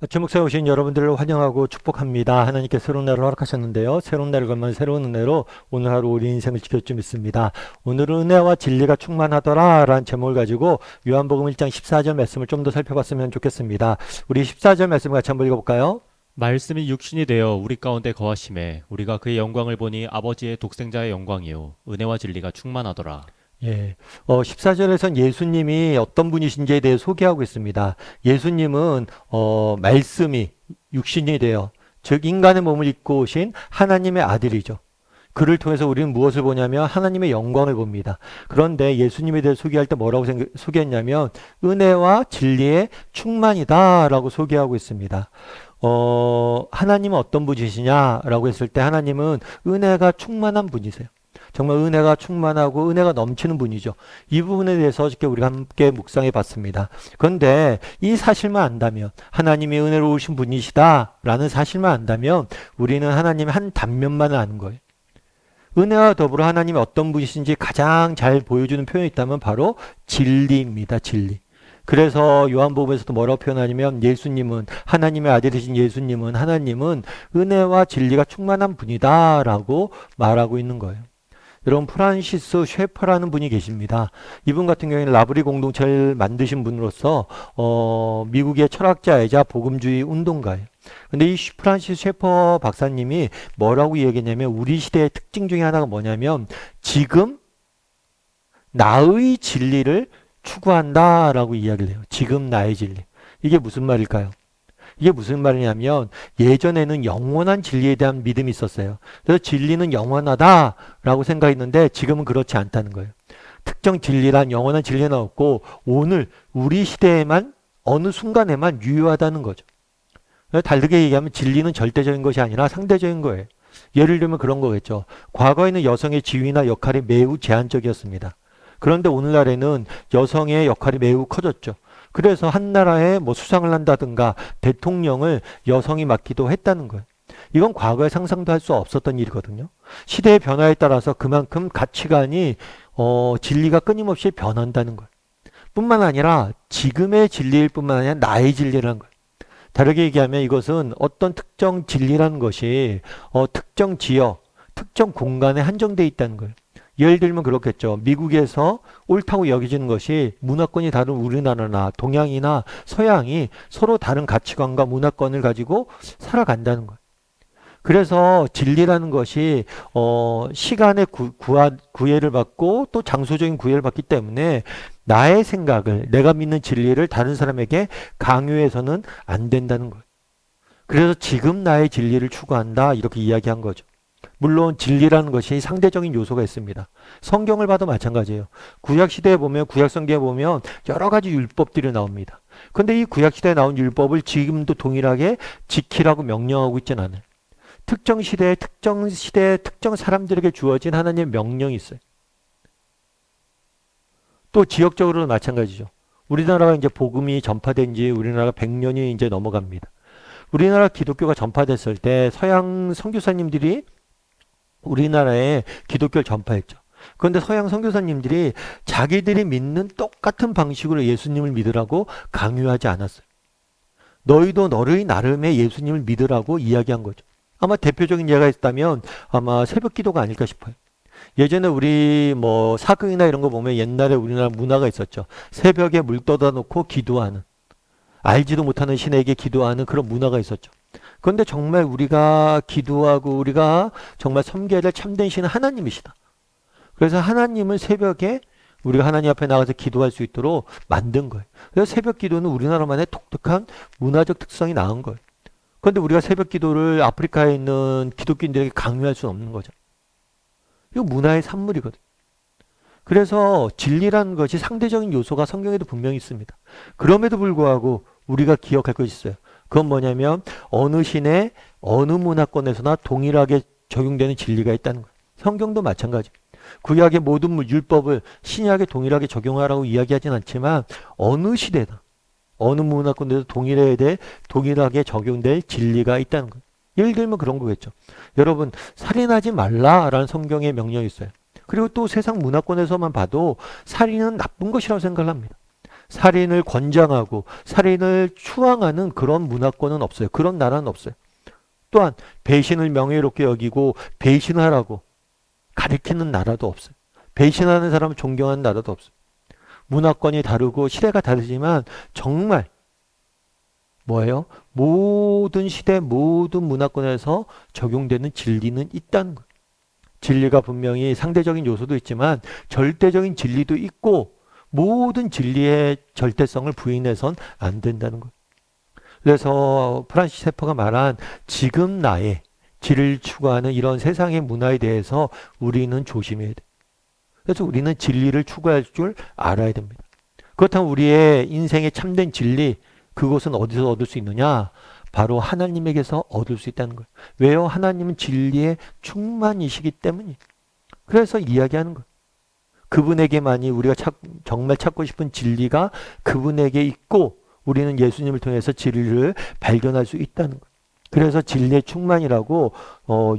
주목사에 오신 여러분들을 환영하고 축복합니다. 하나님께 새로운 날을 허락하셨는데요. 새로운 날을 걸면 새로운 은혜로 오늘 하루 우리 인생을 지킬 줄 믿습니다. 오늘은 은혜와 진리가 충만하더라 라는 제목을 가지고 요한복음 1장 14절 말씀을 좀 더 살펴봤으면 좋겠습니다. 우리 14절 말씀 같이 한번 읽어볼까요? 말씀이 육신이 되어 우리 가운데 거하심에 우리가 그의 영광을 보니 아버지의 독생자의 영광이요 은혜와 진리가 충만하더라. 예. 14절에선 예수님이 어떤 분이신지에 대해 소개하고 있습니다. 예수님은, 말씀이 육신이 되어, 즉, 인간의 몸을 입고 오신 하나님의 아들이죠. 그를 통해서 우리는 무엇을 보냐면 하나님의 영광을 봅니다. 그런데 예수님에 대해 소개할 때 뭐라고 소개했냐면 은혜와 진리의 충만이다라고 소개하고 있습니다. 하나님은 어떤 분이시냐라고 했을 때 하나님은 은혜가 충만한 분이세요. 정말 은혜가 충만하고 은혜가 넘치는 분이죠. 이 부분에 대해서 어저께 우리가 함께 묵상해 봤습니다. 그런데 이 사실만 안다면 하나님이 은혜로우신 분이시다라는 사실만 안다면 우리는 하나님의 한 단면만을 아는 거예요. 은혜와 더불어 하나님이 어떤 분이신지 가장 잘 보여주는 표현이 있다면 바로 진리입니다. 진리. 그래서 요한복음에서도 뭐라고 표현하냐면 예수님은 하나님의 아들이신 예수님은 하나님은 은혜와 진리가 충만한 분이다라고 말하고 있는 거예요. 여러분 프란시스 쉐퍼라는 분이 계십니다. 이분 같은 경우에는 라브리 공동체를 만드신 분으로서 미국의 철학자이자 복음주의 운동가예요. 근데 이 프란시스 쉐퍼 박사님이 뭐라고 얘기했냐면 우리 시대의 특징 중에 하나가 뭐냐면 지금 나의 진리를 추구한다라고 이야기를 해요. 지금 나의 진리. 이게 무슨 말일까요? 이게 무슨 말이냐면 예전에는 영원한 진리에 대한 믿음이 있었어요. 그래서 진리는 영원하다라고 생각했는데 지금은 그렇지 않다는 거예요. 특정 진리란 영원한 진리는 없고 오늘 우리 시대에만 어느 순간에만 유효하다는 거죠. 다르게 얘기하면 진리는 절대적인 것이 아니라 상대적인 거예요. 예를 들면 그런 거겠죠. 과거에는 여성의 지위나 역할이 매우 제한적이었습니다. 그런데 오늘날에는 여성의 역할이 매우 커졌죠. 그래서 한 나라에 뭐 수상을 한다든가 대통령을 여성이 맡기도 했다는 거예요. 이건 과거에 상상도 할 수 없었던 일이거든요. 시대의 변화에 따라서 그만큼 가치관이 진리가 끊임없이 변한다는 거예요. 뿐만 아니라 지금의 진리일 뿐만 아니라 나의 진리라는 거예요. 다르게 얘기하면 이것은 어떤 특정 진리라는 것이 특정 지역, 특정 공간에 한정되어 있다는 거예요. 예를 들면 그렇겠죠. 미국에서 옳다고 여겨지는 것이 문화권이 다른 우리나라나 동양이나 서양이 서로 다른 가치관과 문화권을 가지고 살아간다는 거예요. 그래서 진리라는 것이 시간의 구애를 받고 또 장소적인 구애를 받기 때문에 나의 생각을 내가 믿는 진리를 다른 사람에게 강요해서는 안 된다는 거예요. 그래서 지금 나의 진리를 추구한다 이렇게 이야기한 거죠. 물론 진리라는 것이 상대적인 요소가 있습니다. 성경을 봐도 마찬가지예요. 구약시대에 보면 구약성경에 보면 여러 가지 율법들이 나옵니다. 그런데 이 구약시대에 나온 율법을 지금도 동일하게 지키라고 명령하고 있지는 않아요. 특정 시대에 특정 사람들에게 주어진 하나님의 명령이 있어요. 또 지역적으로는 마찬가지죠. 우리나라가 이제 복음이 전파된 지 우리나라가 100년이 이제 넘어갑니다. 우리나라 기독교가 전파됐을 때 서양 선교사님들이 우리나라에 기독교를 전파했죠. 그런데 서양 선교사님들이 자기들이 믿는 똑같은 방식으로 예수님을 믿으라고 강요하지 않았어요. 너희도 너희 나름의 예수님을 믿으라고 이야기한 거죠. 아마 대표적인 예가 있다면 아마 새벽 기도가 아닐까 싶어요. 예전에 우리 뭐 사극이나 이런 거 보면 옛날에 우리나라 문화가 있었죠. 새벽에 물 떠다 놓고 기도하는, 알지도 못하는 신에게 기도하는 그런 문화가 있었죠. 그런데 정말 우리가 기도하고 우리가 정말 섬겨야 될 참된 신은 하나님이시다. 그래서 하나님을 새벽에 우리가 하나님 앞에 나가서 기도할 수 있도록 만든 거예요. 그래서 새벽 기도는 우리나라만의 독특한 문화적 특성이 나온 거예요. 그런데 우리가 새벽 기도를 아프리카에 있는 기독교인들에게 강요할 수는 없는 거죠. 이거 문화의 산물이거든요. 그래서 진리라는 것이 상대적인 요소가 성경에도 분명히 있습니다. 그럼에도 불구하고 우리가 기억할 것이 있어요. 그건 뭐냐면 어느 신의 어느 문화권에서나 동일하게 적용되는 진리가 있다는 거예요. 성경도 마찬가지. 구약의 모든 율법을 신약에 동일하게 적용하라고 이야기하진 않지만 어느 시대나 어느 문화권에도 동일하게 적용될 진리가 있다는 거예요. 예를 들면 그런 거겠죠. 여러분 살인하지 말라라는 성경의 명령이 있어요. 그리고 또 세상 문화권에서만 봐도 살인은 나쁜 것이라고 생각을 합니다. 살인을 권장하고 살인을 추앙하는 그런 문화권은 없어요. 그런 나라는 없어요. 또한 배신을 명예롭게 여기고 배신하라고 가리키는 나라도 없어요. 배신하는 사람을 존경하는 나라도 없어요. 문화권이 다르고 시대가 다르지만 정말 뭐예요? 모든 시대, 모든 문화권에서 적용되는 진리는 있다는 거예요. 진리가 분명히 상대적인 요소도 있지만 절대적인 진리도 있고 모든 진리의 절대성을 부인해선 안 된다는 거예요. 그래서 프란시스 세퍼가 말한 지금 나의 질을 추구하는 이런 세상의 문화에 대해서 우리는 조심해야 돼. 그래서 우리는 진리를 추구할 줄 알아야 됩니다. 그렇다면 우리의 인생의 참된 진리, 그것은 어디서 얻을 수 있느냐? 바로 하나님에게서 얻을 수 있다는 거예요. 왜요? 하나님은 진리의 충만이시기 때문이에요. 그래서 이야기하는 거예요. 그분에게만이 우리가 정말 찾고 싶은 진리가 그분에게 있고 우리는 예수님을 통해서 진리를 발견할 수 있다는 거예요. 그래서 진리의 충만이라고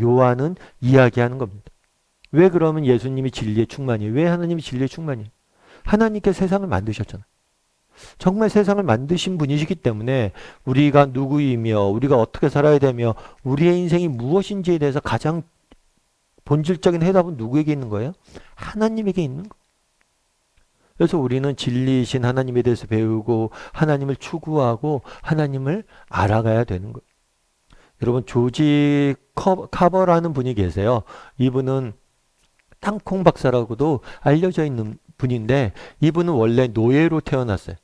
요한은 이야기하는 겁니다. 왜 그러면 예수님이 진리의 충만이에요? 왜 하나님이 진리의 충만이에요? 하나님께 세상을 만드셨잖아요. 정말 세상을 만드신 분이시기 때문에 우리가 누구이며 우리가 어떻게 살아야 되며 우리의 인생이 무엇인지에 대해서 가장 본질적인 해답은 누구에게 있는 거예요? 하나님에게 있는 거예요. 그래서 우리는 진리이신 하나님에 대해서 배우고 하나님을 추구하고 하나님을 알아가야 되는 거예요. 여러분 조지 카버라는 분이 계세요. 이분은 땅콩 박사라고도 알려져 있는 분인데 이분은 원래 노예로 태어났어요.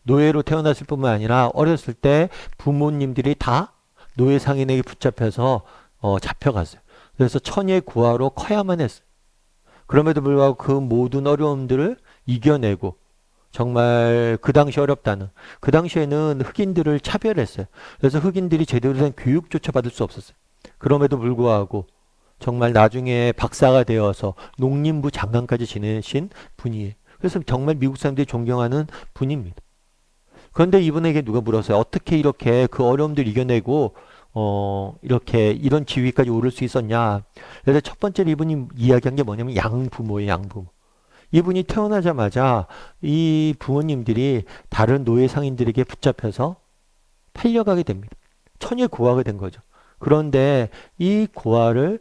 노예로 태어났을 뿐만 아니라 어렸을 때 부모님들이 다 노예 상인에게 붙잡혀서 잡혀갔어요. 그래서 천의 구하로 커야만 했어요. 그럼에도 불구하고 그 모든 어려움들을 이겨내고 정말 그 당시 어렵다는 그 당시에는 흑인들을 차별했어요. 그래서 흑인들이 제대로 된 교육조차 받을 수 없었어요. 그럼에도 불구하고 정말 나중에 박사가 되어서 농림부 장관까지 지내신 분이에요. 그래서 정말 미국 사람들이 존경하는 분입니다. 그런데 이분에게 누가 물었어요. 어떻게 이렇게 그 어려움들 이겨내고 이렇게 이런 지위까지 오를 수 있었냐. 그래서 첫 번째로 이분이 이야기한 게 뭐냐면 양부모예요. 양부모. 이분이 태어나자마자 이 부모님들이 다른 노예 상인들에게 붙잡혀서 팔려가게 됩니다. 천의 고아가 된 거죠. 그런데 이 고아를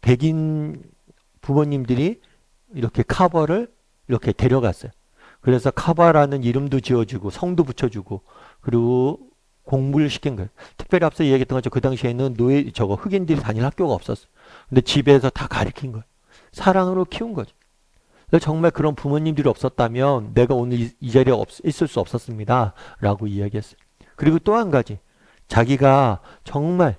백인 부모님들이 이렇게 카버를 이렇게 데려갔어요. 그래서 카바라는 이름도 지어주고 성도 붙여주고 그리고 공부를 시킨 거예요. 특별히 앞서 이야기했던 것처럼 그 당시에는 흑인들이 다닐 학교가 없었어요. 근데 집에서 다 가르친 거예요. 사랑으로 키운 거죠. 정말 그런 부모님들이 없었다면 내가 오늘 이 자리에 있을 수 없었습니다. 라고 이야기했어요. 그리고 또 한 가지. 자기가 정말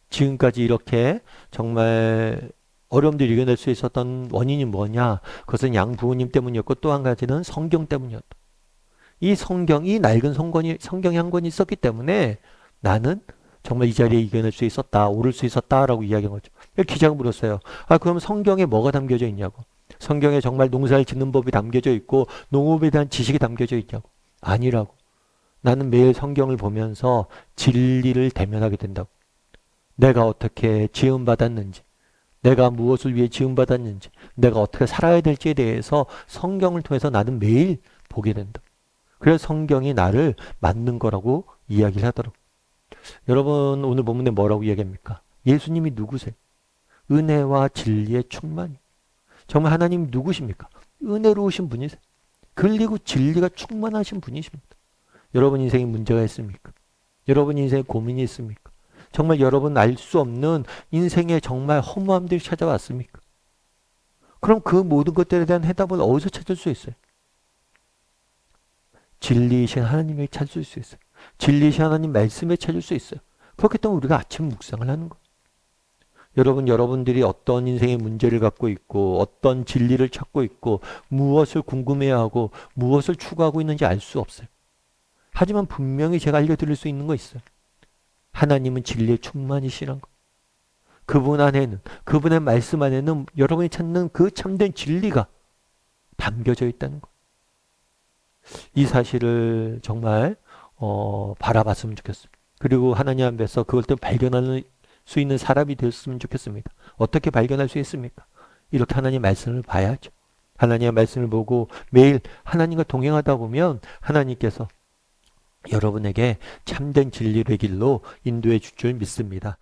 지금까지 이렇게 정말 어려움들을 이겨낼 수 있었던 원인이 뭐냐? 그것은 양부모님 때문이었고 또 한 가지는 성경 때문이었다. 이 성경, 이 낡은 성경이 한 권이 있었기 때문에 나는 정말 이 자리에 이겨낼 수 있었다, 오를 수 있었다라고 이야기한 거죠. 기자가 물었어요. 그럼 성경에 뭐가 담겨져 있냐고. 성경에 정말 농사를 짓는 법이 담겨져 있고 농업에 대한 지식이 담겨져 있냐고. 아니라고. 나는 매일 성경을 보면서 진리를 대면하게 된다고. 내가 어떻게 지음받았는지, 내가 무엇을 위해 지음받았는지, 내가 어떻게 살아야 될지에 대해서 성경을 통해서 나는 매일 보게 된다. 그래서 성경이 나를 만든 거라고 이야기를 하더라고요. 여러분 오늘 본문에 뭐라고 이야기합니까? 예수님이 누구세요? 은혜와 진리의 충만이. 정말 하나님 누구십니까? 은혜로우신 분이세요. 그리고 진리가 충만하신 분이십니다. 여러분 인생에 문제가 있습니까? 여러분 인생에 고민이 있습니까? 정말 여러분 알 수 없는 인생에 정말 허무함들이 찾아왔습니까? 그럼 그 모든 것들에 대한 해답을 어디서 찾을 수 있어요? 진리이신 하나님에게 찾을 수 있어요. 진리이신 하나님 말씀에 찾을 수 있어요. 그렇기 때문에 우리가 아침 묵상을 하는 거예요. 여러분들이 어떤 인생의 문제를 갖고 있고 어떤 진리를 찾고 있고 무엇을 궁금해하고 무엇을 추구하고 있는지 알 수 없어요. 하지만 분명히 제가 알려드릴 수 있는 거 있어요. 하나님은 진리의 충만이시란 거. 그분 안에는, 그분의 말씀 안에는 여러분이 찾는 그 참된 진리가 담겨져 있다는 거. 이 사실을 정말 바라봤으면 좋겠습니다. 그리고 하나님 앞에서 그걸 또 발견할 수 있는 사람이 되었으면 좋겠습니다. 어떻게 발견할 수 있습니까? 이렇게 하나님 말씀을 봐야죠. 하나님의 말씀을 보고 매일 하나님과 동행하다 보면 하나님께서 여러분에게 참된 진리의 길로 인도해 줄 줄 믿습니다.